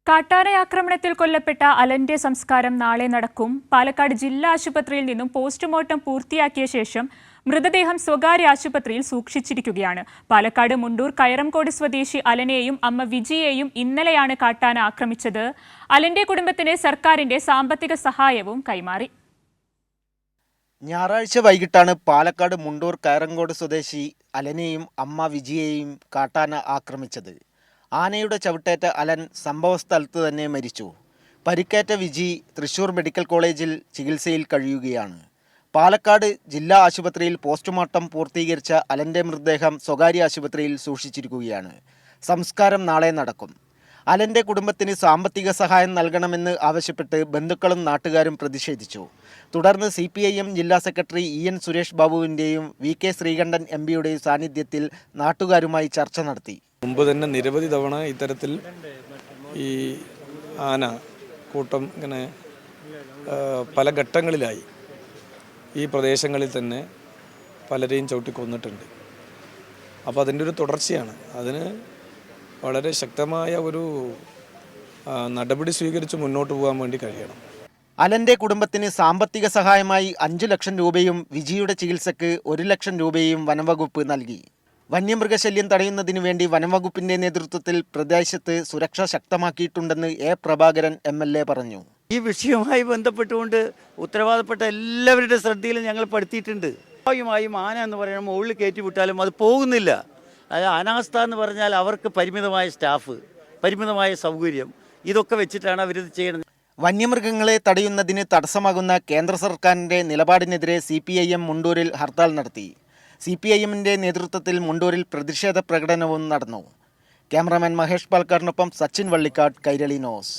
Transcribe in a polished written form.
കാട്ടാന ആക്രമണത്തിൽ കൊല്ലപ്പെട്ട അലന്റെ സംസ്കാരം നാളെ നടക്കും. പാലക്കാട് ജില്ലാ ആശുപത്രിയിൽ നിന്നും പോസ്റ്റ്മോർട്ടം പൂർത്തിയാക്കിയ ശേഷം മൃതദേഹം സ്വകാര്യ ആശുപത്രിയിൽ സൂക്ഷിച്ചിരിക്കുകയാണ്. പാലക്കാട് മുണ്ടൂർ കയറംകോട് സ്വദേശി അലനെയും അമ്മ വിജിയെയും ഇന്നലെയാണ് കാട്ടാന ആക്രമിച്ചത്. അലന്റെ കുടുംബത്തിന് സർക്കാരിന്റെ സാമ്പത്തിക സഹായവും കൈമാറി. ഞായറാഴ്ച വൈകിട്ടാണ് പാലക്കാട് മുണ്ടൂർ കയറംകോട് സ്വദേശി അലനെയും അമ്മ വിജിയെയും കാട്ടാന ആക്രമിച്ചത്. ആനയുടെ ചവിട്ടേറ്റ അലൻ സംഭവസ്ഥലത്ത് തന്നെ മരിച്ചു. പരിക്കേറ്റ വിജി തൃശൂർ മെഡിക്കൽ കോളേജിൽ ചികിത്സയിൽ കഴിയുകയാണ്. പാലക്കാട് ജില്ലാ ആശുപത്രിയിൽ പോസ്റ്റ്മോർട്ടം പൂർത്തീകരിച്ച അലൻ്റെ മൃതദേഹം സ്വകാര്യ ആശുപത്രിയിൽ സൂക്ഷിച്ചിരിക്കുകയാണ്. സംസ്കാരം നാളെ നടക്കും. അലൻ്റെ കുടുംബത്തിന് സാമ്പത്തിക സഹായം നൽകണമെന്ന് ആവശ്യപ്പെട്ട് ബന്ധുക്കളും നാട്ടുകാരും പ്രതിഷേധിച്ചു. തുടർന്ന് CPIM ജില്ലാ സെക്രട്ടറി EN സുരേഷ് ബാബുവിൻ്റെയും VK ശ്രീകണ്ഠൻ MPയുടെയും സാന്നിധ്യത്തിൽ നാട്ടുകാരുമായി ചർച്ച നടത്തി. മുമ്പ് തന്നെ നിരവധി തവണ ഇത്തരത്തിൽ ഈ ആന കൂട്ടം ഇങ്ങനെ പല ഘട്ടങ്ങളിലായി ഈ പ്രദേശങ്ങളിൽ തന്നെ പലരെയും ചവിട്ടിക്കൊന്നിട്ടുണ്ട്. അപ്പോൾ അതിൻ്റെ ഒരു തുടർച്ചയാണ്. അതിന് വളരെ ശക്തമായ ഒരു നടപടി സ്വീകരിച്ച് മുന്നോട്ട് പോകാൻ വേണ്ടി കഴിയണം. അലൻ്റെ കുടുംബത്തിന് സാമ്പത്തിക സഹായമായി 5 ലക്ഷം രൂപയും വിജിയുടെ ചികിത്സയ്ക്ക് 1 ലക്ഷം രൂപയും വനംവകുപ്പ് നൽകി. വന്യമൃഗശല്യം തടയുന്നതിനു വേണ്ടി വനംവകുപ്പിന്റെ നേതൃത്വത്തിൽ പ്രദേശത്ത് സുരക്ഷ ശക്തമാക്കിയിട്ടുണ്ടെന്ന് A പ്രഭാകരൻ MLA പറഞ്ഞു. ഈ വിഷയവുമായി ബന്ധപ്പെട്ടുകൊണ്ട് ഉത്തരവാദപ്പെട്ട എല്ലാവരുടെ ശ്രദ്ധയിലും ഞങ്ങൾ പെടുത്തിയിട്ടുണ്ട്. സ്വാഭാവികമായും ആന എന്ന് പറയുമ്പോൾ മുകളിൽ കയറ്റി വിട്ടാലും അത് പോകുന്നില്ല. അതായത് അനാസ്ഥ എന്ന് പറഞ്ഞാൽ അവർക്ക് പരിമിതമായ സ്റ്റാഫ്, പരിമിതമായ സൗകര്യം, ഇതൊക്കെ വെച്ചിട്ടാണ് അവരിത് ചെയ്യുന്നത്. വന്യമൃഗങ്ങളെ തടയുന്നതിന് തടസ്സമാകുന്ന കേന്ദ്ര സർക്കാരിൻ്റെ നിലപാടിനെതിരെ CPIM മുണ്ടൂരിൽ ഹർത്താൽ നടത്തി. CPIMന്റെ നേതൃത്വത്തിൽ മുണ്ടൂരിൽ പ്രതിഷേധ പ്രകടനവും നടന്നു. ക്യാമറാമാൻ മഹേഷ് പാൽക്കാടിനൊപ്പം സച്ചിൻ വള്ളിക്കാട്, കൈരളി ന്യൂസ്.